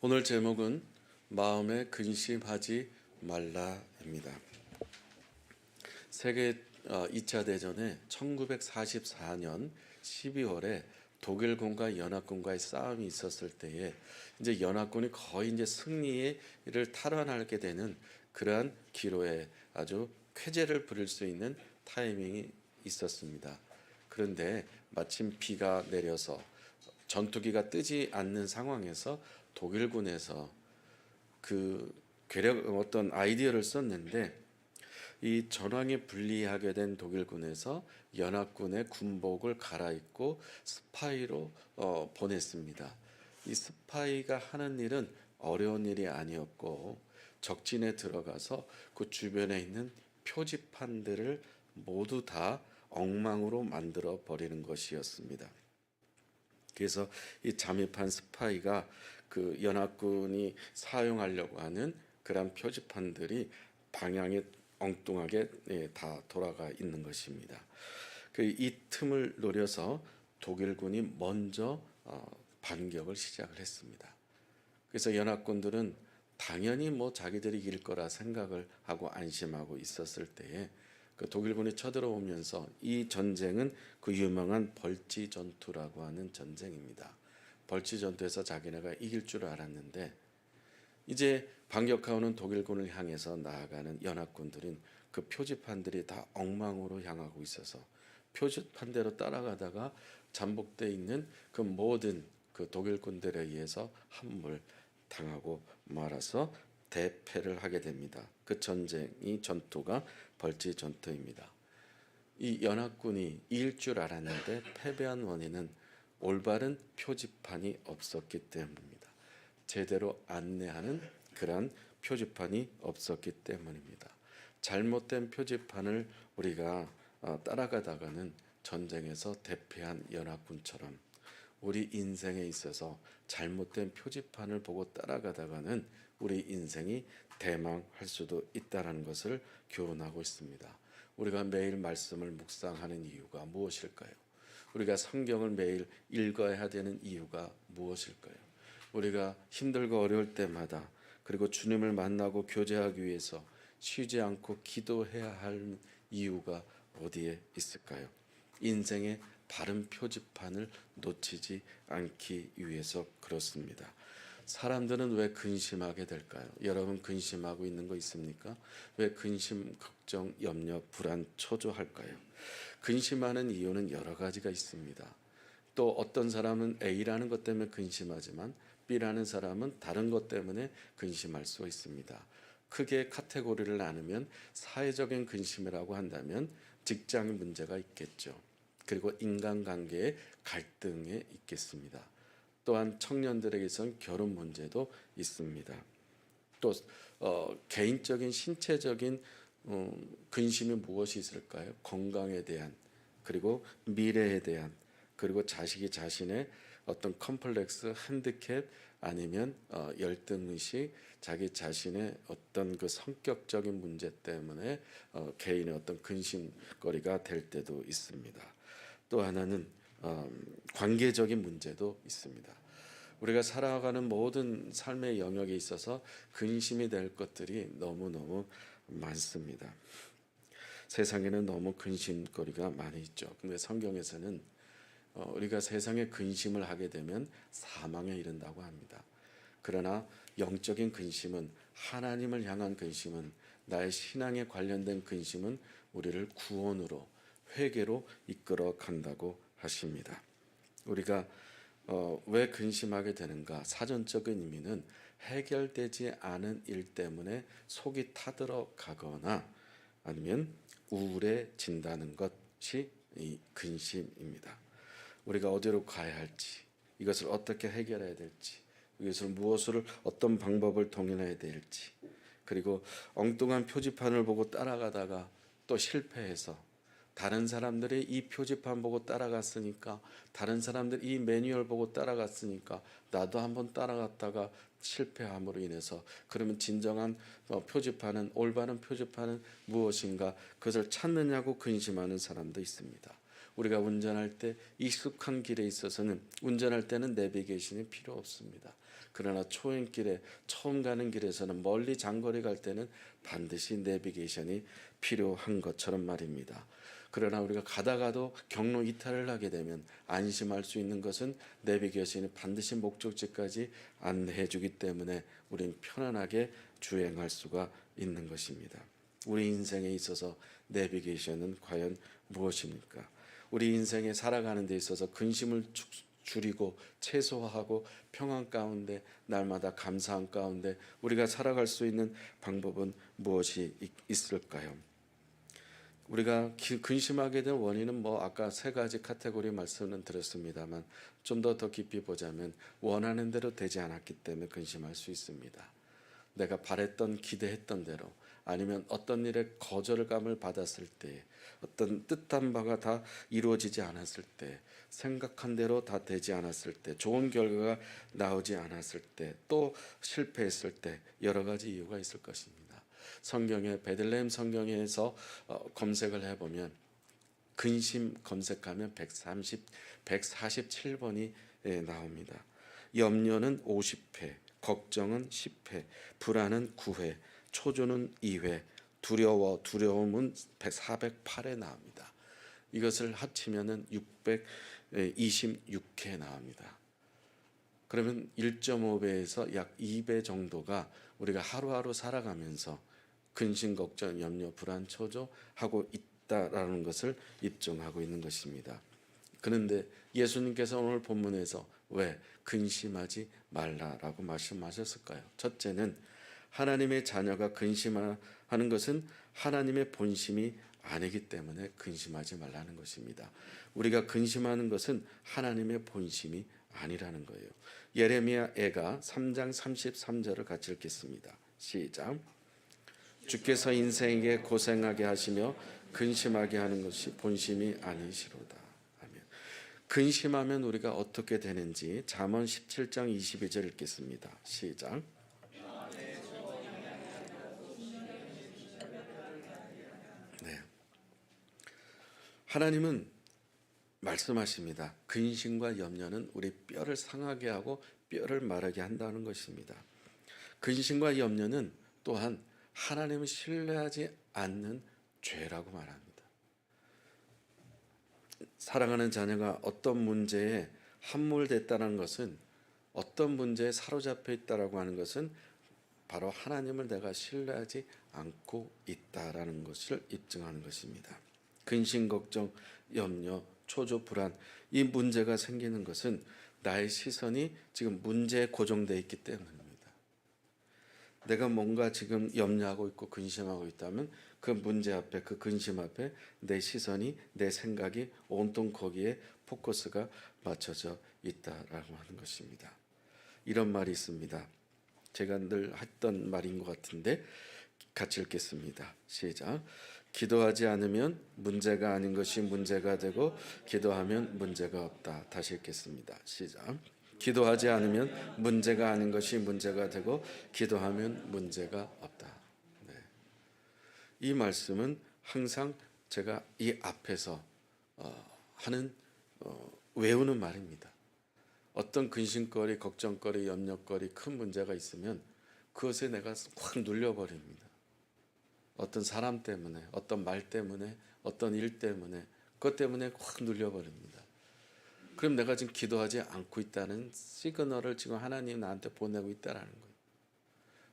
오늘 제목은 마음에 근심하지 말라입니다. 세계 2차 대전에 1944년 12월에 독일군과 연합군과의 싸움이 있었을 때에 이제 연합군이 거의 이제 승리를 탈환하게 되는 그러한 기로에 아주 쾌재를 부릴 수 있는 타이밍이 있었습니다. 그런데 마침 비가 내려서 전투기가 뜨지 않는 상황에서 독일군에서 그 괴력 어떤 아이디어를 썼는데 이 전황에 불리하게 된 독일군에서 연합군의 군복을 갈아입고 스파이로 보냈습니다. 이 스파이가 하는 일은 어려운 일이 아니었고 적진에 들어가서 그 주변에 있는 표지판들을 모두 다 엉망으로 만들어 버리는 것이었습니다. 그래서 이 잠입한 스파이가 그 연합군이 사용하려고 하는 그런 표지판들이 방향에 엉뚱하게 다 돌아가 있는 것입니다. 이 틈을 노려서 독일군이 먼저 반격을 시작을 했습니다. 그래서 연합군들은 당연히 뭐 자기들이 이길 거라 생각을 하고 안심하고 있었을 때에 그 독일군이 쳐들어오면서 이 전쟁은 그 유명한 벌지 전투라고 하는 전쟁입니다. 벌지 전투에서 자기네가 이길 줄 알았는데 이제 반격하오는 독일군을 향해서 나아가는 연합군들은 그 표지판들이 다 엉망으로 향하고 있어서 표지판대로 따라가다가 잠복되어 있는 그 모든 그 독일군들에 의해서 함몰 당하고 말아서 대패를 하게 됩니다. 그 전투가 벌지 전투입니다. 이 연합군이 이길 줄 알았는데 패배한 원인은 올바른 표지판이 없었기 때문입니다. 제대로 안내하는 그러한 표지판이 없었기 때문입니다. 잘못된 표지판을 우리가 따라가다가는 전쟁에서 대패한 연합군처럼 우리 인생에 있어서 잘못된 표지판을 보고 따라가다가는 우리 인생이 대망할 수도 있다는 것을 교훈하고 있습니다. 우리가 매일 말씀을 묵상하는 이유가 무엇일까요? 우리가 성경을 매일 읽어야 되는 이유가 무엇일까요? 우리가 힘들고 어려울 때마다 그리고 주님을 만나고 교제하기 위해서 쉬지 않고 기도해야 할 이유가 어디에 있을까요? 인생의 바른 표지판을 놓치지 않기 위해서 그렇습니다. 사람들은 왜 근심하게 될까요? 여러분 근심하고 있는 거 있습니까? 왜 근심, 걱정, 염려, 불안, 초조할까요? 근심하는 이유는 여러 가지가 있습니다. 또 어떤 사람은 A라는 것 때문에 근심하지만 B라는 사람은 다른 것 때문에 근심할 수 있습니다. 크게 카테고리를 나누면 사회적인 근심이라고 한다면 직장 문제가 있겠죠. 그리고 인간관계의 갈등에 있겠습니다. 또한 청년들에게선 결혼 문제도 있습니다. 또 개인적인 신체적인 근심이 무엇이 있을까요? 건강에 대한 그리고 미래에 대한 그리고 자식이 자신의 어떤 컴플렉스, 핸디캡 아니면 열등의식, 자기 자신의 어떤 그 성격적인 문제 때문에 개인의 어떤 근심거리가 될 때도 있습니다. 또 하나는 관계적인 문제도 있습니다. 우리가 살아가는 모든 삶의 영역에 있어서 근심이 될 것들이 너무너무 많습니다. 세상에는 너무 근심거리가 많이 있죠. 근데 성경에서는 우리가 세상에 근심을 하게 되면 사망에 이른다고 합니다. 그러나 영적인 근심은 하나님을 향한 근심은 나의 신앙에 관련된 근심은 우리를 구원으로 회개로 이끌어 간다고 하십니다. 우리가 왜 근심하게 되는가? 사전적인 의미는 해결되지 않은 일 때문에 속이 타들어 가거나 아니면 우울해진다는 것이 이 근심입니다. 우리가 어디로 가야 할지, 이것을 어떻게 해결해야 될지, 이것을 무엇을 어떤 방법을 동원해야 될지, 그리고 엉뚱한 표지판을 보고 따라가다가 또 실패해서 다른 사람들이 이 표지판 보고 따라갔으니까 다른 사람들이 이 매뉴얼 보고 따라갔으니까 나도 한번 따라갔다가 실패함으로 인해서 그러면 진정한 표지판은 올바른 표지판은 무엇인가 그것을 찾느냐고 근심하는 사람도 있습니다. 우리가 운전할 때 익숙한 길에 있어서는 운전할 때는 내비게이션이 필요 없습니다. 그러나 초행길에 처음 가는 길에서는 멀리 장거리 갈 때는 반드시 내비게이션이 필요한 것처럼 말입니다. 그러나 우리가 가다가도 경로 이탈을 하게 되면 안심할 수 있는 것은 내비게이션이 반드시 목적지까지 안내해 주기 때문에 우리는 편안하게 주행할 수가 있는 것입니다. 우리 인생에 있어서 내비게이션은 과연 무엇입니까? 우리 인생에 살아가는 데 있어서 근심을 줄이고 최소화하고 평안 가운데 날마다 감사한 가운데 우리가 살아갈 수 있는 방법은 무엇이 있을까요? 우리가 근심하게 된 원인은 아까 세 가지 카테고리 말씀은 드렸습니다만 좀 더 깊이 보자면 원하는 대로 되지 않았기 때문에 근심할 수 있습니다. 내가 바랬던 기대했던 대로 아니면 어떤 일에 거절감을 받았을 때 어떤 뜻한 바가 다 이루어지지 않았을 때 생각한 대로 다 되지 않았을 때 좋은 결과가 나오지 않았을 때 또 실패했을 때 여러 가지 이유가 있을 것입니다. 성경에 베들레헴 성경에서 검색을 해보면 근심 검색하면 147번이 나옵니다. 염려는 50회, 걱정은 10회, 불안은 9회, 초조는 2회, 두려움은 408회 나옵니다. 이것을 합치면은 626회 나옵니다. 그러면 1.5배에서 약 2배 정도가 우리가 하루하루 살아가면서 근심, 걱정, 염려, 불안, 초조하고 있다라는 것을 입증하고 있는 것입니다. 그런데 예수님께서 오늘 본문에서 왜 근심하지 말라라고 말씀하셨을까요? 첫째는 하나님의 자녀가 근심하는 것은 하나님의 본심이 아니기 때문에 근심하지 말라는 것입니다. 우리가 근심하는 것은 하나님의 본심이 아니라는 거예요. 예레미야 애가 3장 33절을 같이 읽겠습니다. 시작. 주께서 인생에게 고생하게 하시며 근심하게 하는 것이 본심이 아니시로다. 아멘. 근심하면 우리가 어떻게 되는지 잠언 17장 22절 읽겠습니다. 시작. 네. 하나님은 말씀하십니다. 근심과 염려는 우리 뼈를 상하게 하고 뼈를 마르게 한다는 것입니다. 근심과 염려는 또한 하나님을 신뢰하지 않는 죄라고 말합니다. 사랑하는 자녀가 어떤 문제에 함몰됐다는 것은 어떤 문제에 사로잡혀 있다라고 하는 것은 바로 하나님을 내가 신뢰하지 않고 있다라는 것을 입증하는 것입니다. 근심, 걱정, 염려, 초조, 불안 이 문제가 생기는 것은 나의 시선이 지금 문제에 고정되어 있기 때문입니다. 내가 뭔가 지금 염려하고 있고 근심하고 있다면 그 문제 앞에 그 근심 앞에 내 시선이 내 생각이 온통 거기에 포커스가 맞춰져 있다라고 하는 것입니다. 이런 말이 있습니다. 제가 늘 했던 말인 것 같은데 같이 읽겠습니다. 시작. 기도하지 않으면 문제가 아닌 것이 문제가 되고 기도하면 문제가 없다. 다시 읽겠습니다. 시작. 기도하지 않으면 문제가 아닌 것이 문제가 되고 기도하면 문제가 없다. 네. 이 말씀은 항상 제가 이 앞에서 외우는 말입니다. 어떤 근심거리, 걱정거리, 염려거리, 큰 문제가 있으면 그것에 내가 확 눌려버립니다. 어떤 사람 때문에, 어떤 말 때문에, 어떤 일 때문에, 그것 때문에 확 눌려버립니다. 그럼 내가 지금 기도하지 않고 있다는 시그널을 지금 하나님 나한테 보내고 있다라는 거예요.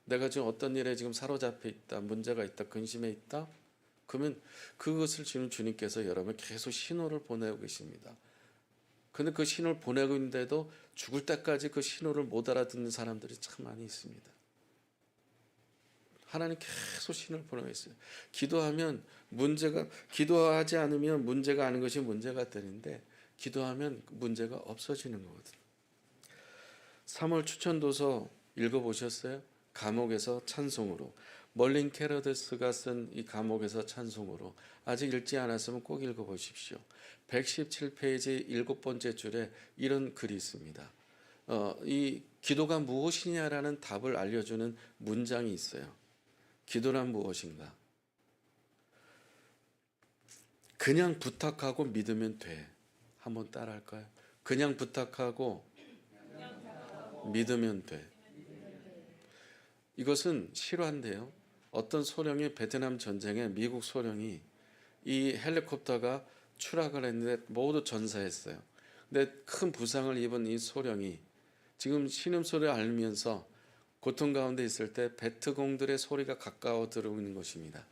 내가 지금 어떤 일에 지금 사로잡혀 있다, 문제가 있다, 근심에 있다. 그러면 그것을 지금 주님께서 여러분 계속 신호를 보내고 계십니다. 근데 그 신호를 보내고 있는데도 죽을 때까지 그 신호를 못 알아듣는 사람들이 참 많이 있습니다. 하나님 계속 신호를 보내고 있어요. 기도하지 않으면 문제가 아닌 것이 문제가 되는데 기도하면 문제가 없어지는 거거든요. 3월 추천도서 읽어보셨어요? 감옥에서 찬송으로. 멀린 캐러데스가 쓴 이 감옥에서 찬송으로. 아직 읽지 않았으면 꼭 읽어보십시오. 117페이지 7번째 줄에 이런 글이 있습니다. 이 기도가 무엇이냐라는 답을 알려주는 문장이 있어요. 기도란 무엇인가? 그냥 부탁하고 믿으면 돼. 한번 따라 할까요? 그냥 부탁하고 믿으면 돼. 이것은 실화인데요. 어떤 소령이 베트남 전쟁에 미국 소령이 이 헬리콥터가 추락을 했는데 모두 전사했어요. 근데 큰 부상을 입은 이 소령이 지금 신음소리를 알면서 고통 가운데 있을 때 베트공들의 소리가 가까워 들어오는 것입니다.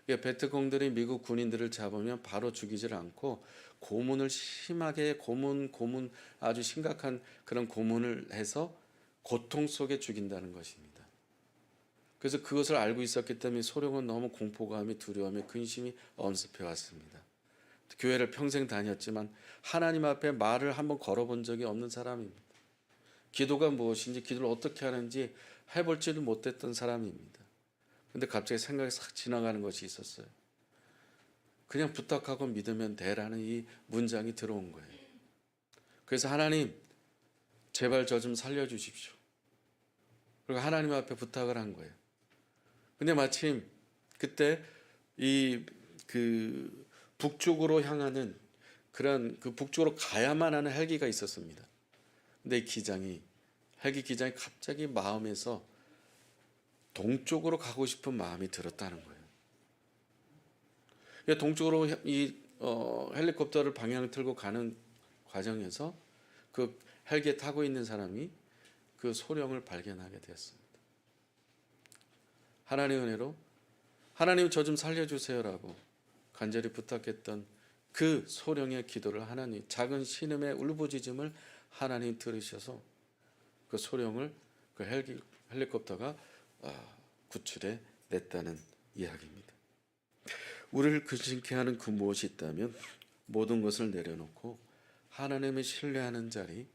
베트공들이 미국 군인들을 잡으면 바로 죽이질 않고 고문을 심하게 고문 아주 심각한 그런 고문을 해서 고통 속에 죽인다는 것입니다. 그래서 그것을 알고 있었기 때문에 소령은 너무 공포감이 두려움이 근심이 엄습해 왔습니다. 교회를 평생 다녔지만 하나님 앞에 말을 한번 걸어본 적이 없는 사람입니다. 기도가 무엇인지 기도를 어떻게 하는지 해볼지도 못했던 사람입니다. 근데 갑자기 생각이 싹 지나가는 것이 있었어요. 그냥 부탁하고 믿으면 돼라는 이 문장이 들어온 거예요. 그래서 하나님 제발 저 좀 살려주십시오. 그리고 하나님 앞에 부탁을 한 거예요. 근데 마침 그때 북쪽으로 향하는 그런 그 북쪽으로 가야만 하는 헬기가 있었습니다. 근데 헬기 기장이 갑자기 마음에서 동쪽으로 가고 싶은 마음이 들었다는 거예요. 동쪽으로 헬리콥터를 방향을 틀고 가는 과정에서 그 헬기에 타고 있는 사람이 그 소령을 발견하게 되었습니다. 하나님의 은혜로 하나님 저 좀 살려주세요라고 간절히 부탁했던 그 소령의 기도를 하나님 작은 신음의 울부짖음을 하나님 들으셔서 그 소령을 그 헬리콥터가 구출해 냈다는 이야기입니다. 우리를 근심케 하는 그 무엇이 있다면 모든 것을 내려놓고 하나님을 신뢰하는 자리,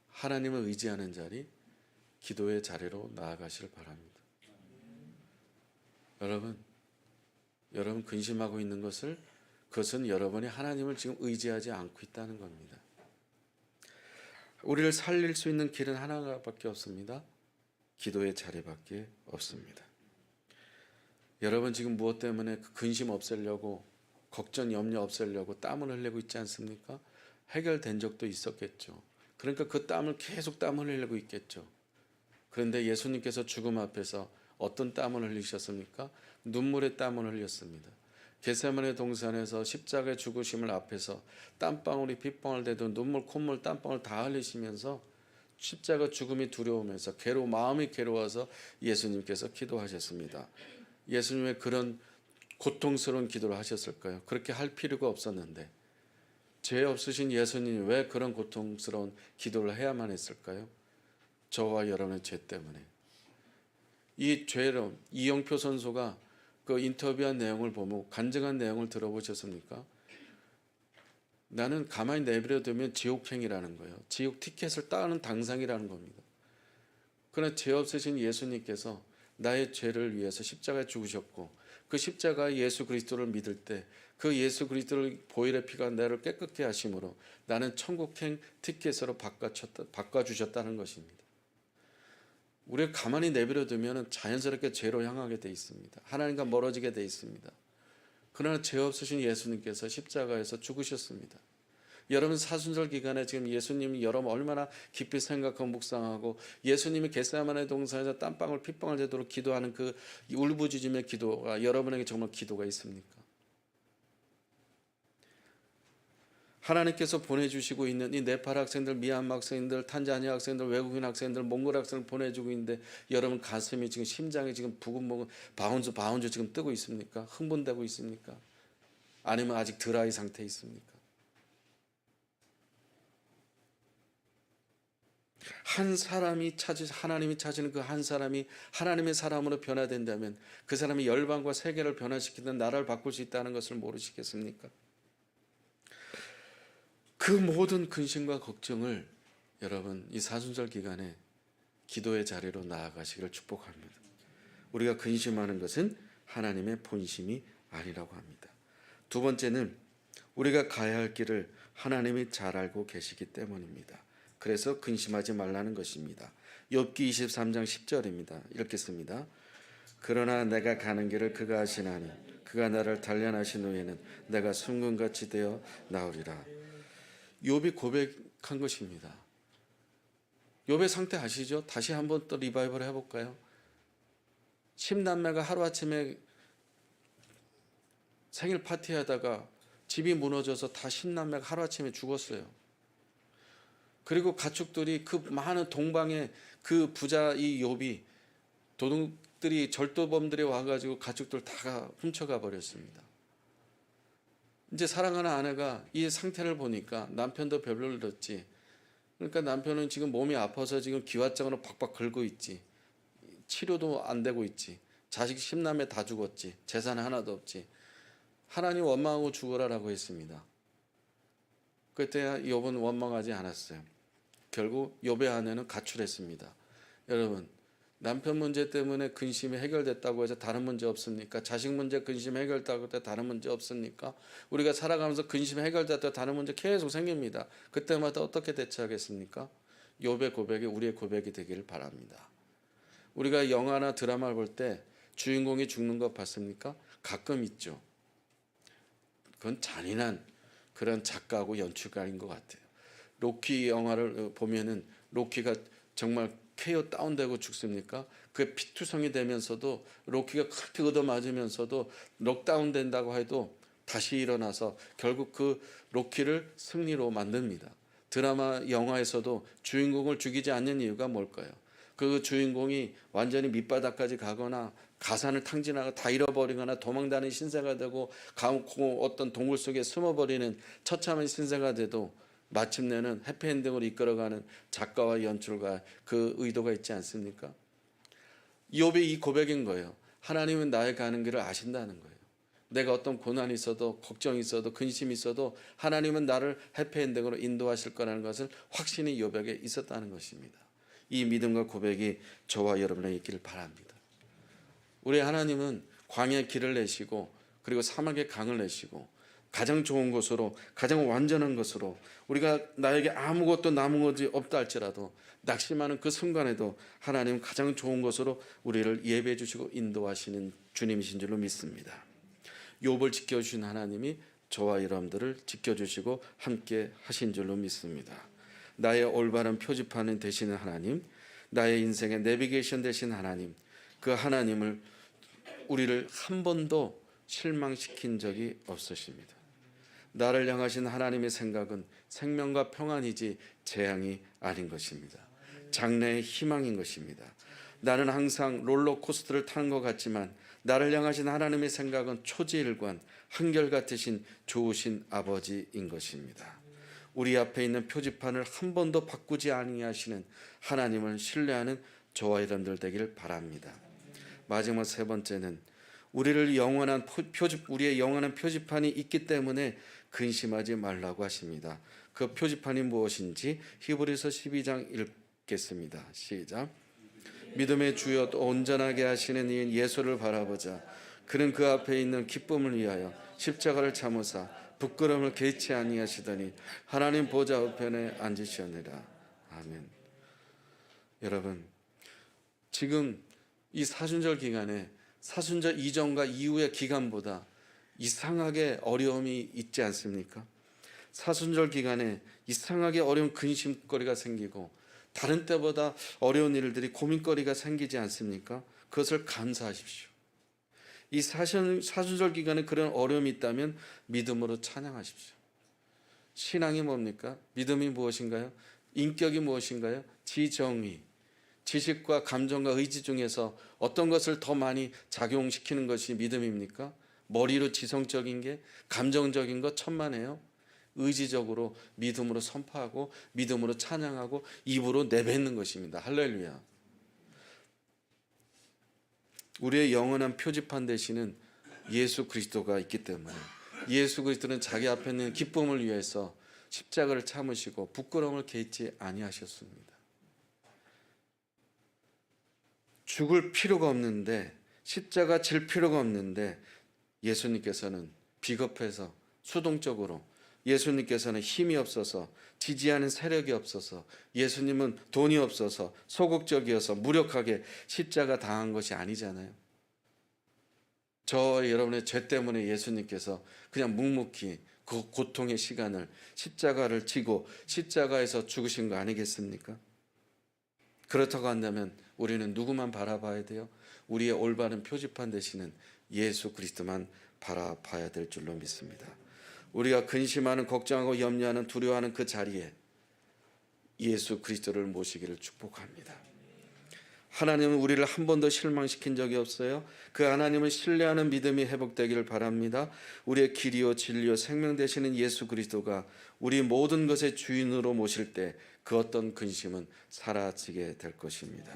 하나님을 의지하는 자리, 기도의 자리로 나아가시길 바랍니다. 여러분 근심하고 있는 그것은 여러분이 하나님을 지금 의지하지 않고 있다는 겁니다. 우리를 살릴 수 있는 길은 하나밖에 없습니다. 기도의 자리밖에 없습니다. 여러분 지금 무엇 때문에 그 근심 없애려고 걱정 염려 없애려고 땀을 흘리고 있지 않습니까? 해결된 적도 있었겠죠. 그러니까 그 땀을 계속 땀을 흘리고 있겠죠. 그런데 예수님께서 죽음 앞에서 어떤 땀을 흘리셨습니까? 눈물의 땀을 흘렸습니다. 겟세마네 동산에서 십자가의 죽으심을 앞에서 땀방울이 핏방울 되던 눈물, 콧물, 땀방울 다 흘리시면서 십자가 죽음이 두려우면서 마음이 괴로워서 예수님께서 기도하셨습니다. 예수님 왜 그런 고통스러운 기도를 하셨을까요? 그렇게 할 필요가 없었는데 죄 없으신 예수님이 왜 그런 고통스러운 기도를 해야만 했을까요? 저와 여러분의 죄 때문에. 이 죄로 이영표 선수가 그 인터뷰한 내용을 보면 간증한 내용을 들어보셨습니까? 나는 가만히 내버려두면 지옥행이라는 거예요. 지옥 티켓을 따는 당상이라는 겁니다. 그러나 죄 없으신 예수님께서 나의 죄를 위해서 십자가에 죽으셨고 그 십자가 예수 그리스도를 믿을 때 그 예수 그리스도를 보혈의 피가 나를 깨끗게 하심으로 나는 천국행 티켓으로 바꿔주셨다는 것입니다. 우리가 가만히 내버려두면 자연스럽게 죄로 향하게 돼 있습니다. 하나님과 멀어지게 돼 있습니다. 그러나 죄 없으신 예수님께서 십자가에서 죽으셨습니다. 여러분 사순절 기간에 지금 예수님이 여러분 얼마나 깊이 생각하고 묵상하고 예수님이 겟세마네 동산에서 땀방울 핏방울 되도록 기도하는 그 울부짖음의 기도가 여러분에게 정말 기도가 있습니까? 하나님께서 보내주시고 있는 이 네팔 학생들, 미얀마 학생들, 탄자니아 학생들, 외국인 학생들, 몽골 학생들 보내주고 있는데 여러분 가슴이 지금 심장이 지금 부근부근 바운주 지금 뜨고 있습니까? 흥분되고 있습니까? 아니면 아직 드라이 상태에 있습니까? 하나님이 찾으는 그 한 사람이 하나님의 사람으로 변화된다면 그 사람이 열방과 세계를 변화시키는 나라를 바꿀 수 있다는 것을 모르시겠습니까? 그 모든 근심과 걱정을 여러분 이 사순절 기간에 기도의 자리로 나아가시기를 축복합니다. 우리가 근심하는 것은 하나님의 본심이 아니라고 합니다. 두 번째는 우리가 가야 할 길을 하나님이 잘 알고 계시기 때문입니다. 그래서 근심하지 말라는 것입니다. 욥기 23장 10절입니다. 읽겠습니다. 그러나 내가 가는 길을 그가 아시나니 그가 나를 단련하신 후에는 내가 순금같이 되어 나오리라. 욥이 고백한 것입니다. 욥의 상태 아시죠? 다시 한번 또 리바이벌 해볼까요? 10남매가 하루아침에 생일 파티하다가 집이 무너져서 다 10남매가 하루아침에 죽었어요. 그리고 가축들이 그 많은 동방에 그 부자 이 욥이 도둑들이 절도범들이 와가지고 가축들 다 훔쳐가 버렸습니다. 이제 사랑하는 아내가 이 상태를 보니까 남편도 별로를 듣지. 그러니까 남편은 지금 몸이 아파서 지금 기왓장으로 박박 긁고 있지. 치료도 안 되고 있지. 자식 10남매 다 죽었지. 재산 하나도 없지. 하나님 원망하고 죽어라라고 했습니다. 그때 욥은 원망하지 않았어요. 결국 욥의 아내는 가출했습니다. 여러분, 남편 문제 때문에 근심이 해결됐다고 해서 다른 문제 없습니까? 자식 문제 근심 해결됐다고 해서 다른 문제 없습니까? 우리가 살아가면서 근심 해결됐다고 다른 문제 계속 생깁니다. 그때마다 어떻게 대처하겠습니까? 욥의 고백이 우리의 고백이 되기를 바랍니다. 우리가 영화나 드라마를 볼 때 주인공이 죽는 거 봤습니까? 가끔 있죠. 그건 잔인한 그런 작가하고 연출가인 것 같아요. 로키 영화를 보면은 로키가 정말 KO 다운되고 죽습니까? 그게 피투성이 되면서도 로키가 그렇게 얻어맞으면서도 록다운 된다고 해도 다시 일어나서 결국 그 로키를 승리로 만듭니다. 드라마 영화에서도 주인공을 죽이지 않는 이유가 뭘까요? 그 주인공이 완전히 밑바닥까지 가거나 가산을 탕진하고 다 잃어버리거나 도망다니는 신세가 되고 어떤 동굴 속에 숨어버리는 처참한 신세가 돼도 마침내는 해피엔딩으로 이끌어가는 작가와 연출가 그 의도가 있지 않습니까? 욥의 이 고백인 거예요. 하나님은 나의 가는 길을 아신다는 거예요. 내가 어떤 고난이 있어도 걱정이 있어도 근심이 있어도 하나님은 나를 해피엔딩으로 인도하실 거라는 것을 확신이 욥에게 있었다는 것입니다. 이 믿음과 고백이 저와 여러분에게 있기를 바랍니다. 우리 하나님은 광야의 길을 내시고 그리고 사막의 강을 내시고 가장 좋은 것으로 가장 완전한 것으로 우리가 나에게 아무것도 남은 것이 없다 할지라도 낙심하는 그 순간에도 하나님 가장 좋은 것으로 우리를 예배해 주시고 인도하시는 주님이신 줄로 믿습니다. 욥을 지켜주신 하나님이 저와 여러분들을 지켜주시고 함께 하신 줄로 믿습니다. 나의 올바른 표지판은 되시는 하나님, 나의 인생의 내비게이션 되신 하나님, 그 하나님을 우리를 한 번도 실망시킨 적이 없으십니다. 나를 향하신 하나님의 생각은 생명과 평안이지 재앙이 아닌 것입니다. 장래의 희망인 것입니다. 나는 항상 롤러코스터를 타는 것 같지만 나를 향하신 하나님의 생각은 초지일관, 한결같으신 좋으신 아버지인 것입니다. 우리 앞에 있는 표지판을 한 번도 바꾸지 아니하시는 하나님을 신뢰하는 저와 여러분들 되기를 바랍니다. 마지막 세 번째는 우리의 영원한 표지판이 있기 때문에 근심하지 말라고 하십니다. 그 표지판이 무엇인지 히브리서 12장 읽겠습니다. 시작. 믿음의 주여 또 온전하게 하시는 이인 예수를 바라보자. 그는 그 앞에 있는 기쁨을 위하여 십자가를 참으사 부끄러움을 개치 아니하시더니 하나님 보좌 우편에 앉으시느니라. 아멘. 여러분, 지금 이 사순절 기간에 사순절 이전과 이후의 기간보다 이상하게 어려움이 있지 않습니까? 사순절 기간에 이상하게 어려운 근심거리가 생기고 다른 때보다 어려운 일들이 고민거리가 생기지 않습니까? 그것을 감사하십시오. 이 사순절 기간에 그런 어려움이 있다면 믿음으로 찬양하십시오. 신앙이 뭡니까? 믿음이 무엇인가요? 인격이 무엇인가요? 지정의, 지식과 감정과 의지 중에서 어떤 것을 더 많이 작용시키는 것이 믿음입니까? 머리로 지성적인 게, 감정적인 것 천만에요. 의지적으로 믿음으로 선포하고 믿음으로 찬양하고 입으로 내뱉는 것입니다. 할렐루야. 우리의 영원한 표지판 되시는 예수 그리스도가 있기 때문에 예수 그리스도는 자기 앞에 있는 기쁨을 위해서 십자가를 참으시고 부끄러움을 개의치 아니하셨습니다. 죽을 필요가 없는데, 십자가 질 필요가 없는데 예수님께서는 비겁해서 수동적으로, 예수님께서는 힘이 없어서, 지지하는 세력이 없어서, 예수님은 돈이 없어서 소극적이어서 무력하게 십자가 당한 것이 아니잖아요. 저 여러분의 죄 때문에 예수님께서 그냥 묵묵히 그 고통의 시간을 십자가를 지고 십자가에서 죽으신 거 아니겠습니까? 그렇다고 한다면 우리는 누구만 바라봐야 돼요? 우리의 올바른 표지판 되시는 예수 그리스도만 바라봐야 될 줄로 믿습니다. 우리가 근심하는, 걱정하고 염려하는, 두려워하는 그 자리에 예수 그리스도를 모시기를 축복합니다. 하나님은 우리를 한 번도 실망시킨 적이 없어요. 그 하나님을 신뢰하는 믿음이 회복되기를 바랍니다. 우리의 길이요 진리요 생명 되시는 예수 그리스도가 우리 모든 것의 주인으로 모실 때 그 어떤 근심은 사라지게 될 것입니다.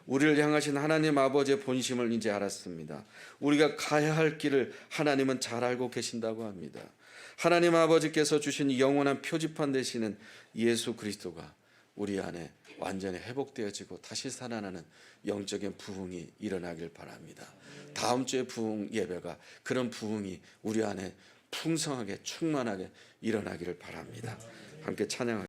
우리를 향하신 하나님 아버지의 본심을 이제 알았습니다. 우리가 가야 할 길을 하나님은 잘 알고 계신다고 합니다. 하나님 아버지께서 주신 영원한 표지판 되시는 예수 그리스도가 우리 안에 완전히 회복되어지고 다시 살아나는 영적인 부흥이 일어나길 바랍니다. 다음 주에 부흥 예배가 그런 부흥이 우리 안에 풍성하게 충만하게 일어나기를 바랍니다. 함께 찬양하겠습니다.